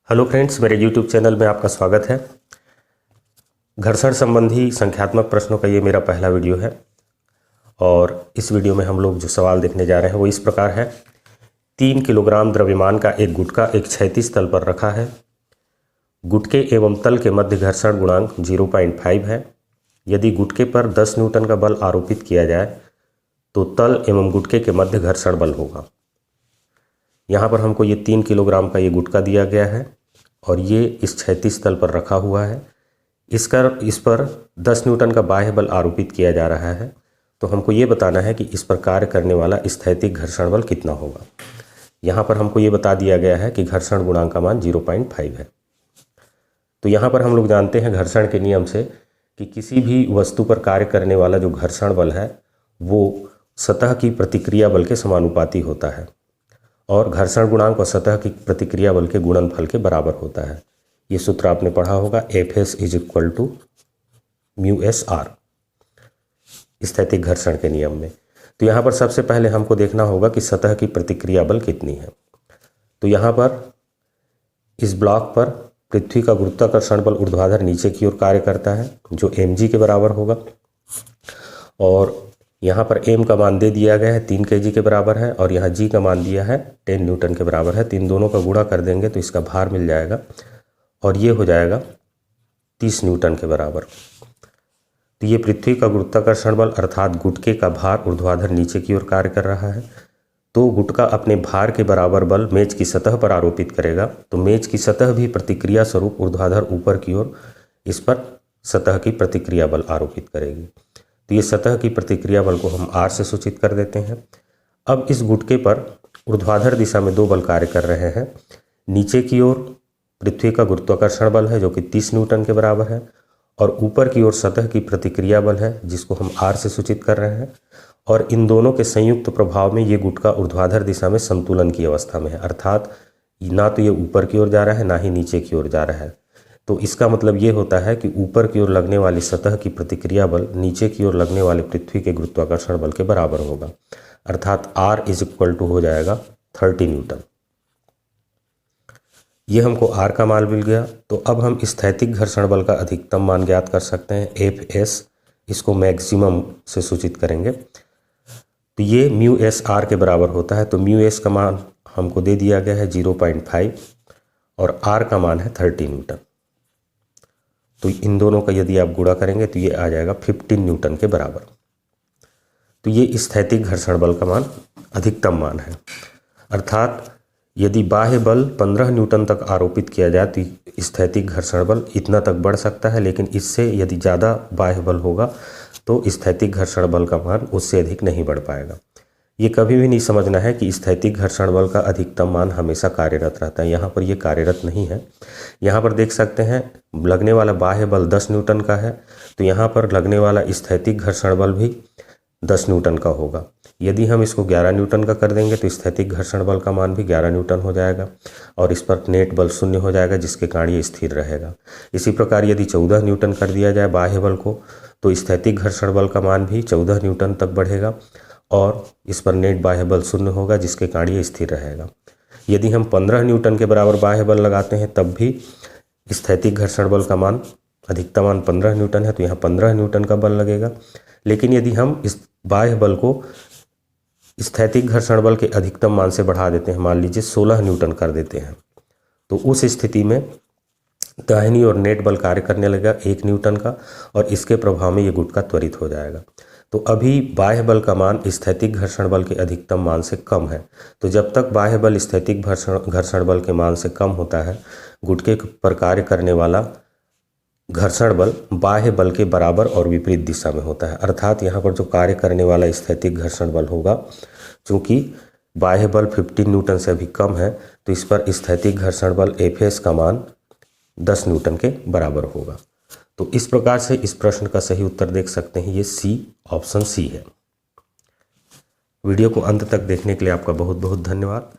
Hello friends, मेरे YouTube channel में आपका स्वागत है। घर्षण संबंधी संख्यात्मक प्रश्नों का ये मेरा पहला वीडियो है और इस वीडियो में हम लोग जो सवाल देखने जा रहे हैं वो इस प्रकार है। 3 किलोग्राम द्रव्यमान का एक गुटका एक क्षैतिज तल पर रखा है। गुटके एवं तल के मध्य घर्षण गुणांक 0.5 है। यदि गुटके पर 10 न्यूटन का बल आरोपित किया जाए तो तल एवं गुटके के मध्य घर्षण बल होगा। यहाँ पर हमको ये 3 किलोग्राम का ये गुटका दिया गया है और ये इस क्षैतिज तल पर रखा हुआ है। इस पर 10 न्यूटन का बाह्य बल आरोपित किया जा रहा है। तो हमको ये बताना है कि इस पर कार्य करने वाला स्थैतिक घर्षण बल कितना होगा। यहाँ पर हमको ये बता दिया गया है कि घर्षण गुणांक का मान 0.5 है। तो यहाँ पर हम लोग जानते हैं घर्षण के नियम से कि किसी भी वस्तु पर कार्य करने वाला जो घर्षण बल है वो सतह की प्रतिक्रिया बल के समानुपाती होता है और घर्षण गुणांक और सतह की प्रतिक्रिया बल के गुणनफल के बराबर होता है। ये सूत्र आपने पढ़ा होगा, Fs = μsr स्थैतिक घर्षण के नियम में। तो यहाँ पर सबसे पहले हमको देखना होगा कि सतह की प्रतिक्रिया बल कितनी है। तो यहाँ पर इस ब्लॉक पर पृथ्वी का गुरुत्वाकर्षण बल ऊर्ध्वाधर नीचे की ओर कार्य करता है जो mg के बराबर होगा और यहाँ पर m का मान दे दिया गया है 3 kg के बराबर है और यहाँ g का मान दिया है 10 न्यूटन के बराबर है। तो इन दोनों का गुणा कर देंगे तो इसका भार मिल जाएगा और ये हो जाएगा 30 न्यूटन के बराबर। तो ये पृथ्वी का गुरुत्वाकर्षण बल अर्थात गुटके का भार ऊर्ध्वाधर नीचे की ओर कार्य कर रहा है। तो गुटका अपने भार के बराबर बल मेज की सतह पर आरोपित करेगा। तो मेज की सतह भी प्रतिक्रिया स्वरूप ऊर्ध्वाधर ऊपर की ओर इस पर सतह की प्रतिक्रिया बल आरोपित करेगी। तो ये सतह की प्रतिक्रिया बल को हम R से सूचित कर देते हैं। अब इस गुटके पर ऊर्ध्वाधर दिशा में 2 बल कार्य कर रहे हैं। नीचे की ओर पृथ्वी का गुरुत्वाकर्षण बल है जो कि 30 न्यूटन के बराबर है और ऊपर की ओर सतह की प्रतिक्रिया बल है जिसको हम R से सूचित कर रहे हैं। और इन दोनों के संयुक्त प्रभाव में ये गुटका ऊर्ध्वाधर दिशा में संतुलन की अवस्था में है, अर्थात ना तो ये ऊपर की ओर जा रहा है ना ही नीचे की ओर जा रहा है। तो इसका मतलब ये होता है कि ऊपर की ओर लगने वाली सतह की प्रतिक्रिया बल नीचे की ओर लगने वाले पृथ्वी के गुरुत्वाकर्षण बल के बराबर होगा, अर्थात R = हो जाएगा 30 न्यूटन। ये हमको R का मान मिल गया। तो अब हम स्थैतिक घर्षण बल का अधिकतम मान ज्ञात कर सकते हैं। Fs इसको मैक्सिमम से सूचित करेंगे तो ये μsr के बराबर होता है। तो μs का मान हमको दे दिया गया है 0.5 और R का मान है 30 न्यूटन। तो इन दोनों का यदि आप गुणा करेंगे तो ये आ जाएगा 15 न्यूटन के बराबर। तो ये स्थैतिक घर्षण बल का मान अधिकतम मान है, अर्थात यदि बाह्य बल 15 न्यूटन तक आरोपित किया जाए तो स्थैतिक घर्षण बल इतना तक बढ़ सकता है, लेकिन इससे यदि ज़्यादा बाह्य बल होगा तो स्थैतिक घर्षण बल का मान उससे अधिक नहीं बढ़ पाएगा। ये कभी भी नहीं समझना है कि स्थैतिक घर्षण बल का अधिकतम मान हमेशा कार्यरत रहता है। यहाँ पर ये कार्यरत नहीं है। यहाँ पर देख सकते हैं लगने वाला बाह्य बल 10 न्यूटन का है तो यहाँ पर लगने वाला स्थैतिक घर्षण बल भी 10 न्यूटन का होगा। यदि हम इसको 11 न्यूटन का कर देंगे तो स्थैतिक घर्षण बल का मान भी 11 न्यूटन हो जाएगा और इस पर नेट बल 0 हो जाएगा जिसके कारण ये स्थिर रहेगा। इसी प्रकार यदि 14 न्यूटन कर दिया जाए बाह्य बल को तो स्थैतिक घर्षण बल का मान भी 14 न्यूटन तक बढ़ेगा और इस पर नेट बाह्य बल 0 होगा जिसके कारण ये स्थिर रहेगा। यदि हम 15 न्यूटन के बराबर बाह्य बल लगाते हैं तब भी स्थैतिक घर्षण बल का मान अधिकतम मान 15 न्यूटन है तो यहाँ 15 न्यूटन का बल लगेगा। लेकिन यदि हम इस बाह्य बल को स्थैतिक घर्षण बल के अधिकतम मान से बढ़ा देते हैं, मान लीजिए 16 न्यूटन कर देते हैं, तो उस स्थिति में दाहिनी और नेट बल कार्य करने लगेगा 1 न्यूटन का और इसके प्रभाव में ये गुटका त्वरित हो जाएगा। तो अभी बाह्य बल का मान स्थैतिक घर्षण बल के अधिकतम मान से कम है। तो जब तक बाह्य बल स्थैतिक घर्षण बल के मान से कम होता है गुटके पर कार्य करने वाला घर्षण बल बाह्य बल के बराबर और विपरीत दिशा में होता है, अर्थात यहाँ पर जो कार्य करने वाला स्थैतिक घर्षण बल होगा, चूँकि बाह्य बल 15 न्यूटन से अभी कम है तो इस पर स्थैतिक घर्षण बल Fs का मान 10 न्यूटन के बराबर होगा। तो इस प्रकार से इस प्रश्न का सही उत्तर देख सकते हैं, ये ऑप्शन C है। वीडियो को अंत तक देखने के लिए आपका बहुत बहुत धन्यवाद।